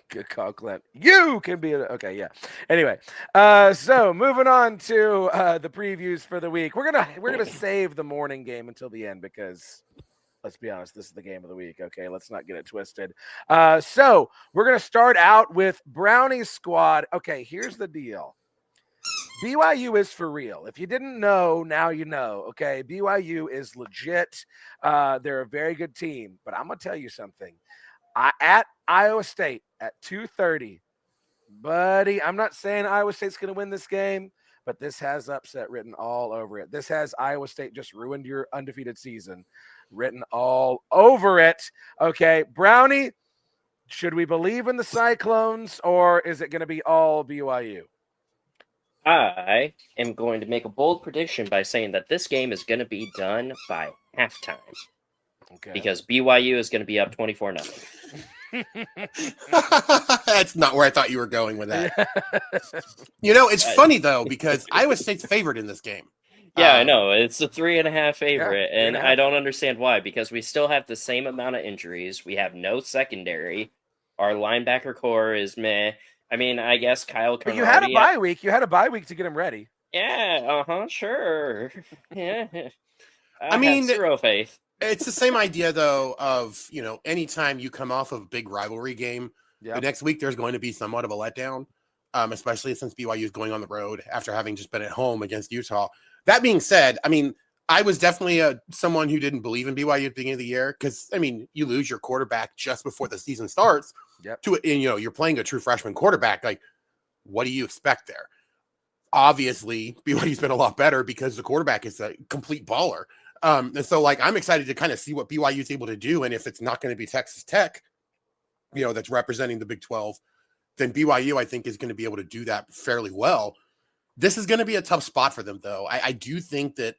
Good call, Clint. You can be okay. Yeah. Anyway, so moving on to the previews for the week. We're gonna save the morning game until the end because let's be honest, this is the game of the week. Okay, let's not get it twisted. So we're gonna start out with Brownie's squad. Okay, here's the deal. BYU is for real. If you didn't know, now you know. Okay, BYU is legit. They're a very good team, but I'm gonna tell you something. At Iowa State at 2:30, buddy. I'm not saying Iowa State's going to win this game, but this has upset written all over it. This has Iowa State just ruined your undefeated season written all over it. Okay, Brownie, should we believe in the Cyclones or is it going to be all BYU? I am going to make a bold prediction by saying that this game is going to be done by halftime. Okay. Because BYU is going to be up 24-0. That's not where I thought you were going with that. It's funny, though, because Iowa State's favored in this game. Yeah, I know. It's a 3.5 favorite, Yeah, and I don't understand why, because we still have the same amount of injuries. We have no secondary. Our linebacker core is meh. I mean, I guess Kyle But Conradi... you had a bye week. You had a bye week to get him ready. Yeah, sure. Yeah. I mean, have zero faith. It's the same idea, though, of, anytime you come off of a big rivalry game, the next week there's going to be somewhat of a letdown, especially since BYU is going on the road after having just been at home against Utah. That being said, I mean, I was definitely someone who didn't believe in BYU at the beginning of the year because, I mean, you lose your quarterback just before the season starts. You're playing a true freshman quarterback. Like, what do you expect there? Obviously, BYU's been a lot better because the quarterback is a complete baller. And so, I'm excited to kind of see what BYU is able to do. And if it's not going to be Texas Tech, that's representing the Big 12, then BYU, I think, is going to be able to do that fairly well. This is going to be a tough spot for them, though. I do think that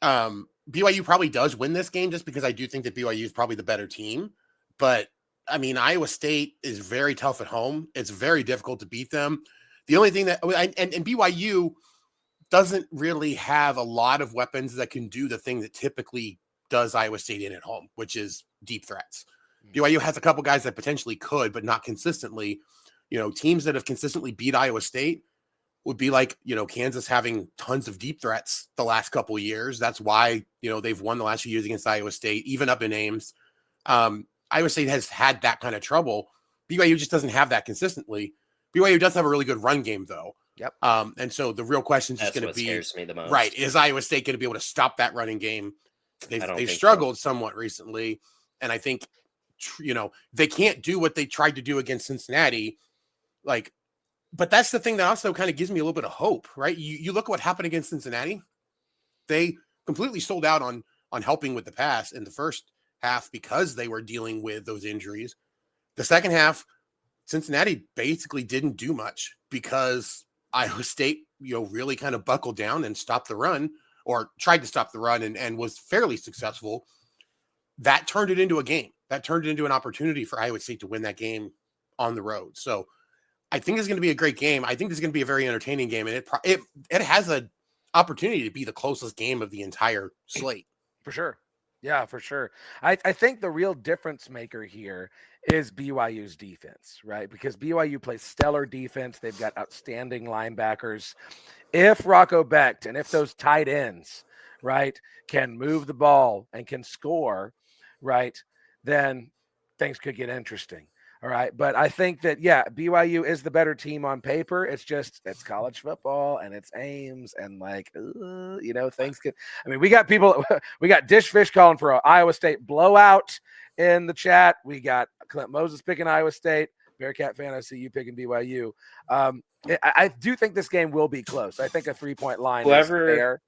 BYU probably does win this game just because I do think that BYU is probably the better team. But, I mean, Iowa State is very tough at home. It's very difficult to beat them. The only thing that – and BYU – doesn't really have a lot of weapons that can do the thing that typically does Iowa State in at home, which is deep threats. BYU has a couple guys that potentially could, but not consistently. Teams that have consistently beat Iowa State would be like, Kansas having tons of deep threats the last couple of years. That's why, they've won the last few years against Iowa State, even up in Ames. Iowa State has had that kind of trouble. BYU just doesn't have that consistently. BYU does have a really good run game, though. Yep. And so the real question is going to be, scares me the most. Right, is Iowa State going to be able to stop that running game? They've struggled somewhat recently, and I think, they can't do what they tried to do against Cincinnati. But that's the thing that also kind of gives me a little bit of hope, right? You look at what happened against Cincinnati. They completely sold out on helping with the pass in the first half because they were dealing with those injuries. The second half, Cincinnati basically didn't do much because Iowa State, really kind of buckled down and stopped the run or tried to stop the run and was fairly successful. That turned it into a game. That turned it into an opportunity for Iowa State to win that game on the road. So I think it's going to be a great game. I think it's going to be a very entertaining game. And it has an opportunity to be the closest game of the entire slate. For sure. Yeah, for sure. I think the real difference maker here is BYU's defense, right? Because BYU plays stellar defense. They've got outstanding linebackers. If Rocco Becht and if those tight ends, right, can move the ball and can score, right, then things could get interesting. All right. But I think that, BYU is the better team on paper. It's college football and it's Ames and things could, we got Dish Fish calling for an Iowa State blowout in the chat. We got Clint Moses picking Iowa State. Bearcat fan, I see you picking BYU. I do think this game will be close. I think a 3-point line is fair.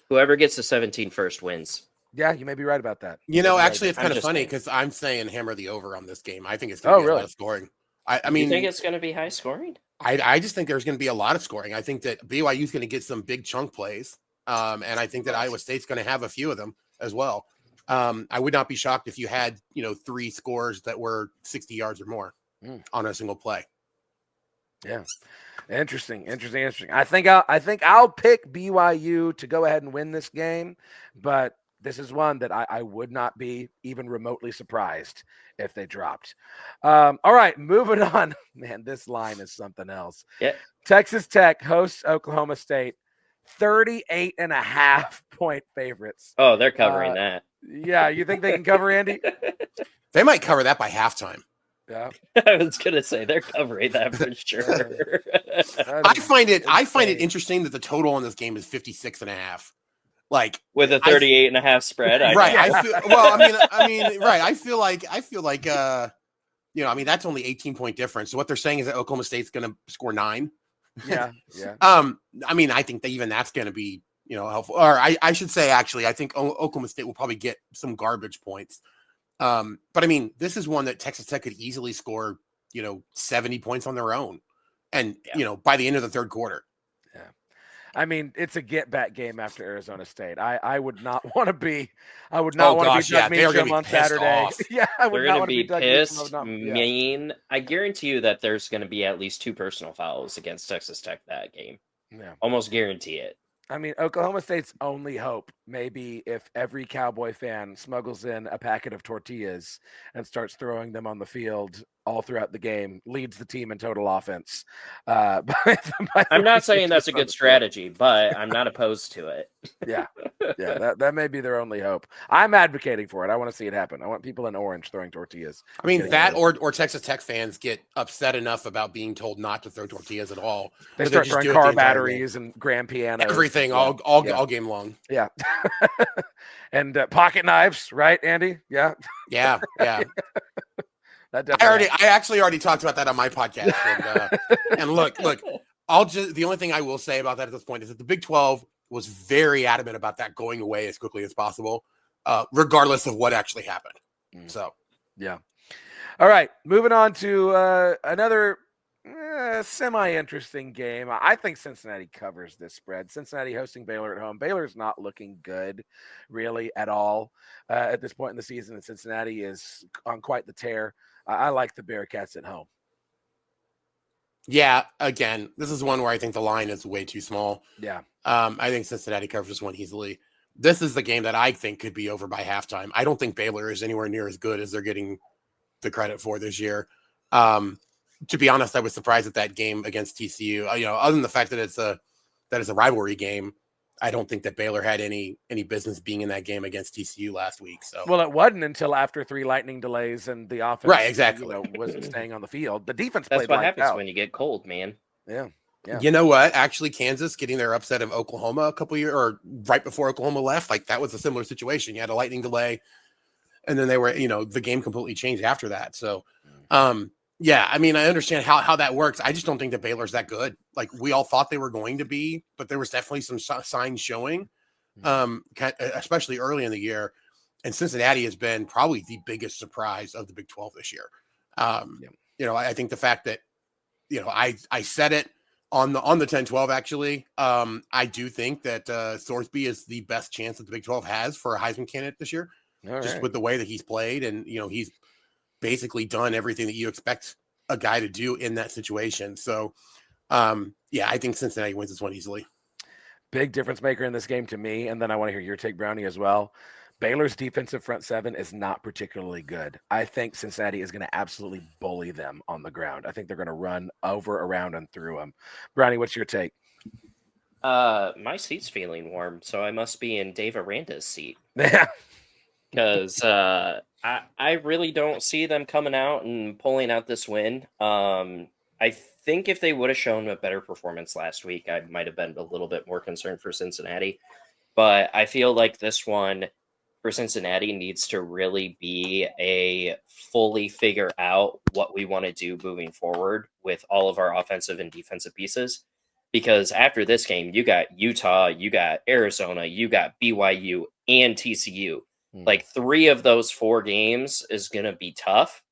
Whoever gets the 17 first wins. Yeah, you may be right about that. Actually, it's kind of funny because I'm saying hammer the over on this game. I think it's going to be a lot of scoring. I mean, you think it's going to be high scoring? I just think there's going to be a lot of scoring. I think that BYU is going to get some big chunk plays, and I think that Iowa State's going to have a few of them as well. I would not be shocked if you had 3 scores that were 60 yards or more on a single play. Yeah. Interesting. I think I'll pick BYU to go ahead and win this game, but this is one that I would not be even remotely surprised if they dropped. All right, moving on. Man, this line is something else. Yeah. Texas Tech hosts Oklahoma State, 38.5-point favorites. Oh, they're covering that. Yeah, you think they can cover, Andy? They might cover that by halftime. Yeah. I was gonna say they're covering that for sure. I find it interesting that the total on this game is 56.5. Like with a 38.5 spread. Right. I feel like that's only 18-point difference. So what they're saying is that Oklahoma State's gonna score 9. Yeah. I think that even that's gonna be, helpful. Or I should say, actually, I think Oklahoma State will probably get some garbage points. But this is one that Texas Tech could easily score, 70 points on their own. And, by the end of the third quarter. Yeah. It's a get back game after Arizona State. I would not want to be, want to be Doug Meacham on Saturday. Yeah, I would not want to be Doug pissed, mean. I guarantee you that there's going to be at least 2 personal fouls against Texas Tech that game. Yeah. Almost guarantee it. Oklahoma State's only hope maybe if every Cowboy fan smuggles in a packet of tortillas and starts throwing them on the field all throughout the game, leads the team in total offense. I'm not saying that's a good strategy, but I'm not opposed to it. Yeah, that may be their only hope. I'm advocating for it. I want to see it happen. I want people in orange throwing tortillas. That or Texas Tech fans get upset enough about being told not to throw tortillas at all. They start throwing car batteries and grand pianos. Everything, all game long. Yeah. And pocket knives, right, Andy? Yeah. Yeah. I actually already talked about that on my podcast. And look, the only thing I will say about that at this point is that the Big 12 was very adamant about that going away as quickly as possible, regardless of what actually happened. So, yeah. All right, moving on to another semi-interesting game. I think Cincinnati covers this spread. Cincinnati hosting Baylor at home. Baylor's not looking good, really, at all at this point in the season, and Cincinnati is on quite the tear. I like the Bearcats at home. Yeah, again, this is one where I think the line is way too small. Yeah. I think Cincinnati covers this one easily. This is the game that I think could be over by halftime. I don't think Baylor is anywhere near as good as they're getting the credit for this year. To be honest, I was surprised at that game against TCU. Other than the fact that it's a rivalry game, I don't think that Baylor had any business being in that game against TCU last week. So, well, it wasn't until after 3 lightning delays and the offense, right, exactly, wasn't staying on the field. The defense That's played what happens when you get cold, man. Yeah. You know what? Actually, Kansas getting their upset of Oklahoma a couple years or right before Oklahoma left, like that was a similar situation. You had a lightning delay, and then they were, the game completely changed after that. So, yeah, I understand how that works. I just don't think that Baylor's that good. Like we all thought they were going to be, but there was definitely some signs showing, especially early in the year. And Cincinnati has been probably the biggest surprise of the Big 12 this year. I think the fact that, I said it on the 10-12 actually. I do think that Thorsby is the best chance that the Big 12 has for a Heisman candidate this year, with the way that he's played, and he's basically done everything that you expect a guy to do in that situation. So, I think Cincinnati wins this one easily. Big difference maker in this game to me, and then I want to hear your take, Brownie, as well. Baylor's defensive front seven is not particularly good. I think Cincinnati is going to absolutely bully them on the ground. I think they're going to run over, around, and through them. Brownie, what's your take? My seat's feeling warm, so I must be in Dave Aranda's seat. Yeah. Because I really don't see them coming out and pulling out this win. I think if they would have shown a better performance last week, I might have been a little bit more concerned for Cincinnati. But I feel like this one for Cincinnati needs to really be a fully figure out what we want to do moving forward with all of our offensive and defensive pieces. Because after this game, you got Utah, you got Arizona, you got BYU and TCU. Like 3 of those 4 games is going to be tough,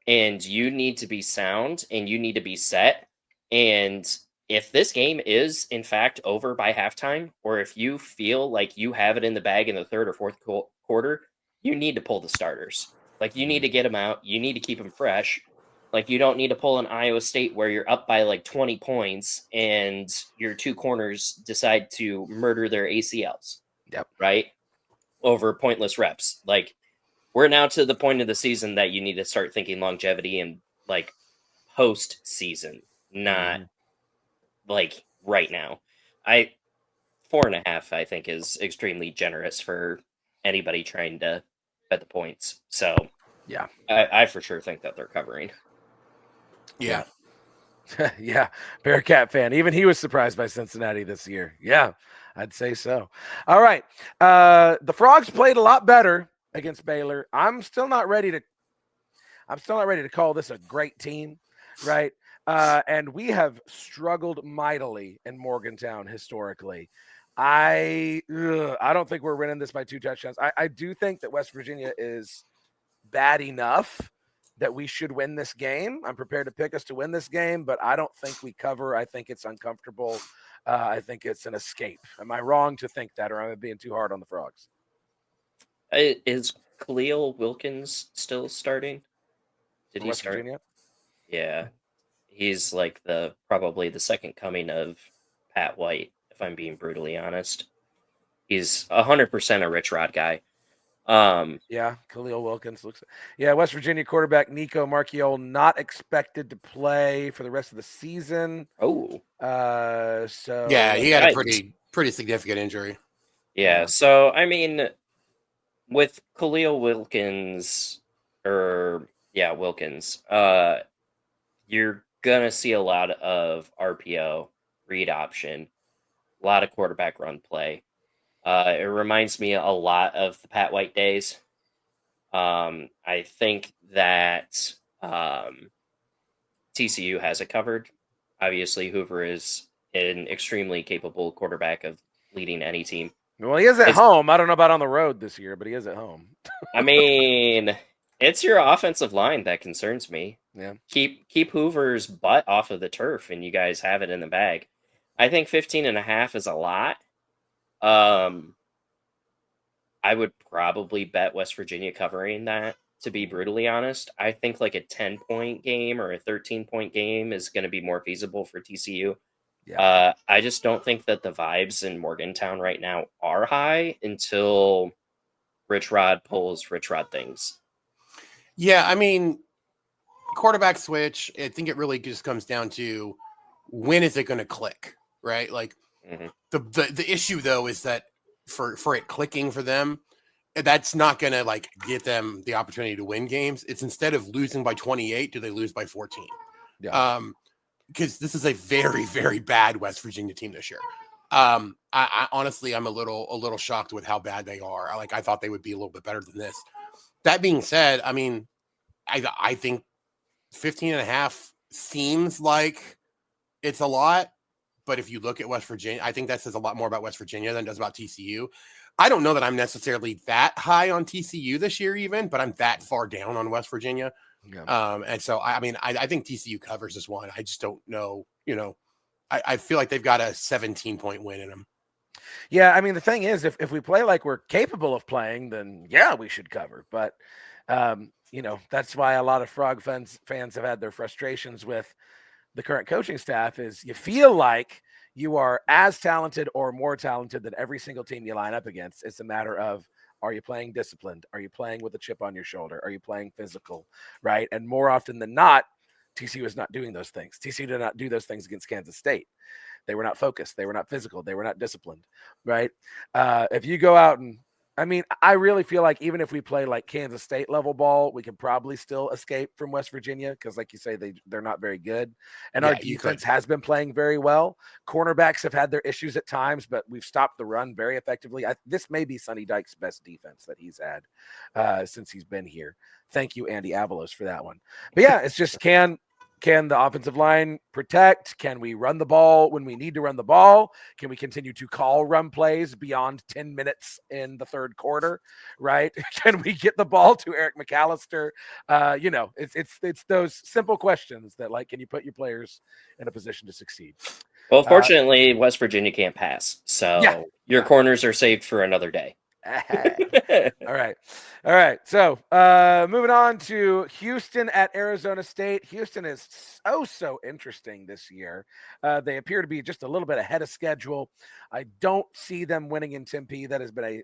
and you need to be sound and you need to be set. And if this game is in fact over by halftime, or if you feel like you have it in the bag in the third or fourth quarter, you need to pull the starters. Like you need to get them out. You need to keep them fresh. Like you don't need to pull an Iowa State where you're up by like 20 points and your 2 corners decide to murder their ACLs. Yep. Right. over pointless reps. Like, we're now to the point of the season that you need to start thinking longevity and like post season, not like right now. 4.5, I think, is extremely generous for anybody trying to bet the points. So Yeah. I for sure think that they're covering. Yeah. Yeah. Bearcat fan. Even he was surprised by Cincinnati this year. Yeah, I'd say so. All right. The Frogs played a lot better against Baylor. I'm still not ready to call this a great team, right? And we have struggled mightily in Morgantown historically. I don't think we're winning this by 2 touchdowns. I do think that West Virginia is bad enough that we should win this game. I'm prepared to pick us to win this game, but I don't think we cover. I think it's uncomfortable. I think it's an escape. Am I wrong to think that, or am I being too hard on the Frogs? Is Khalil Wilkins still starting? Did For he West start? Virginia? Yeah. He's like probably the second coming of Pat White, if I'm being brutally honest. He's 100% a Rich Rod guy. Yeah, Khalil Wilkins looks. Yeah, West Virginia quarterback Nico Marchiol not expected to play for the rest of the season. Oh, So Yeah, he had a Yikes. pretty significant injury. Yeah. So I mean, with Khalil Wilkins, Wilkins, you're gonna see a lot of RPO, read option, a lot of quarterback run play. It reminds me a lot of the Pat White days. I think that TCU has it covered. Obviously, Hoover is an extremely capable quarterback of leading any team. well, he is at home. I don't know about on the road this year, but he is at home. I mean, it's your offensive line that concerns me. Yeah. Keep Hoover's butt off of the turf, and you guys have it in the bag. I think 15.5 is a lot. I would probably bet West Virginia covering that, to be brutally honest. I think like a 10-point game or a 13-point game is going to be more feasible for TCU. Yeah. I just don't think that the vibes in Morgantown right now are high until Rich Rod pulls Rich Rod things. Yeah, I mean, quarterback switch, I think it really just comes down to when is it going to click, right? Like the issue though is that for it clicking for them, that's not going to like get them the opportunity to win games. It's instead of losing by 28, do they lose by 14? Yeah. Because this is a very, very bad West Virginia team this year. I honestly, I'm a little shocked with how bad they are. I thought they would be a little bit better than this. That being said, I mean, I think 15.5 seems like it's a lot, but if you look at West Virginia, I think that says a lot more about West Virginia than it does about TCU. I don't know that I'm necessarily that high on TCU this year even, but I'm that far down on West Virginia. Yeah. And so, I mean, I think TCU covers this one. I just don't know, I feel like they've got a 17-point win in them. Yeah, I mean, the thing is, if we play like we're capable of playing, then yeah, we should cover. But, that's why a lot of Frog fans have had their frustrations with the current coaching staff is you feel like you are as talented or more talented than every single team you line up against. It's a matter of, are you playing disciplined? Are you playing with a chip on your shoulder? Are you playing physical? Right. And more often than not, TCU is not doing those things. TCU did not do those things against Kansas State. They were not focused. They were not physical. They were not disciplined. Right. If you go out and, I mean, I really feel like even if we play like Kansas State level ball, we can probably still escape from West Virginia because, like you say, they're not very good. And our defense has been playing very well. Cornerbacks have had their issues at times, but we've stopped the run very effectively. This may be Sonny Dykes' best defense that he's had since he's been here. Thank you, Andy Avalos, for that one. But yeah, it's just can the offensive line protect? Can we run the ball when we need to run the ball? Can we continue to call run plays beyond 10 minutes in the third quarter, right? Can we get the ball to Eric McAllister? It's those simple questions that, like, can you put your players in a position to succeed? Well, fortunately, West Virginia can't pass. So your corners are saved for another day. All right. So moving on to Houston at Arizona State. Houston is so interesting this year. They appear to be just a little bit ahead of schedule. I don't see them winning in Tempe. That has been a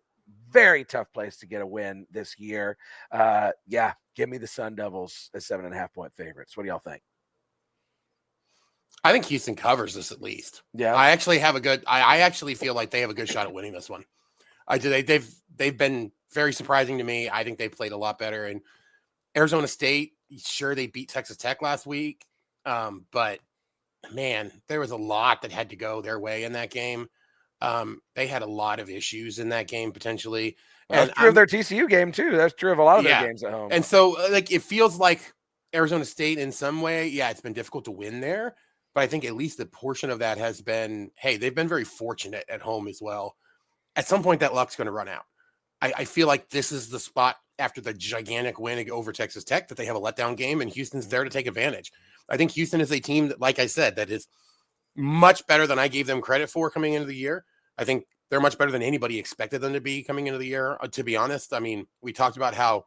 very tough place to get a win this year. Yeah, give me the Sun Devils as 7.5-point favorites. What do y'all think? I think Houston covers this at least. Yeah, I actually have a good. I actually feel like they have a good shot at winning this one. I do. They've been very surprising to me. I think they played a lot better. And Arizona State, sure, they beat Texas Tech last week, but man, there was a lot that had to go their way in that game. They had a lot of issues in that game potentially. that's true of their TCU game too. That's true of a lot of their games at home. And so, like, it feels like Arizona State in some way, yeah, it's been difficult to win there. But I think at least the portion of that has been, hey, they've been very fortunate at home as well. At some point, that luck's going to run out. I feel like this is the spot after the gigantic win over Texas Tech that they have a letdown game, and Houston's there to take advantage. I think Houston is a team that, like I said, that is much better than I gave them credit for coming into the year. I think they're much better than anybody expected them to be coming into the year, to be honest. I mean, we talked about how,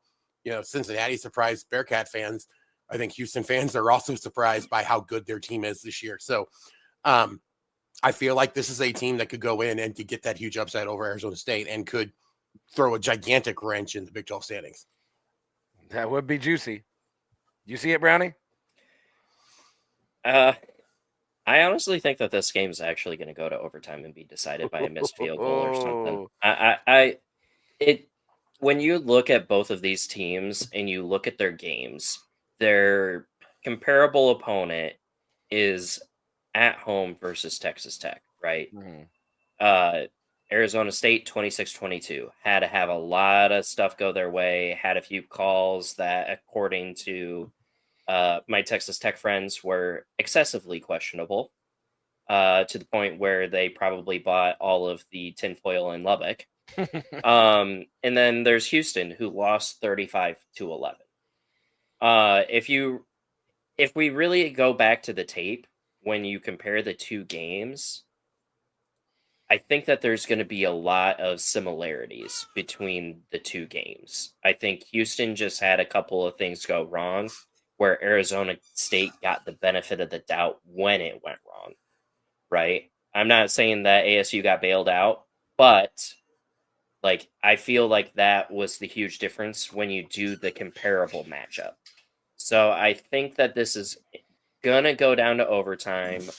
Cincinnati surprised Bearcat fans. I think Houston fans are also surprised by how good their team is this year. So I feel like this is a team that could go in and to get that huge upset over Arizona State and could throw a gigantic wrench in the Big 12 standings. That would be juicy. You see it, Brownie? I honestly think that this game is actually going to go to overtime and be decided by a missed field goal or something. When you look at both of these teams and you look at their games, their comparable opponent is at home versus Texas Tech, right? Mm-hmm. Arizona State 26-22 had to have a lot of stuff go their way, had a few calls that, according to my Texas Tech friends, were excessively questionable, to the point where they probably bought all of the tinfoil in Lubbock. And then there's Houston, who lost 35-11. If we really go back to the tape, when you compare the two games, I think that there's going to be a lot of similarities between the two games. I think Houston just had a couple of things go wrong, where Arizona State got the benefit of the doubt when it went wrong, right? I'm not saying that ASU got bailed out, but I feel like that was the huge difference when you do the comparable matchup. So I think that this is going to go down to overtime,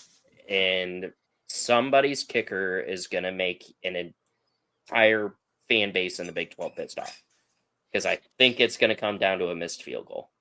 and somebody's kicker is going to make an entire fan base in the Big 12 pissed off, because I think it's going to come down to a missed field goal.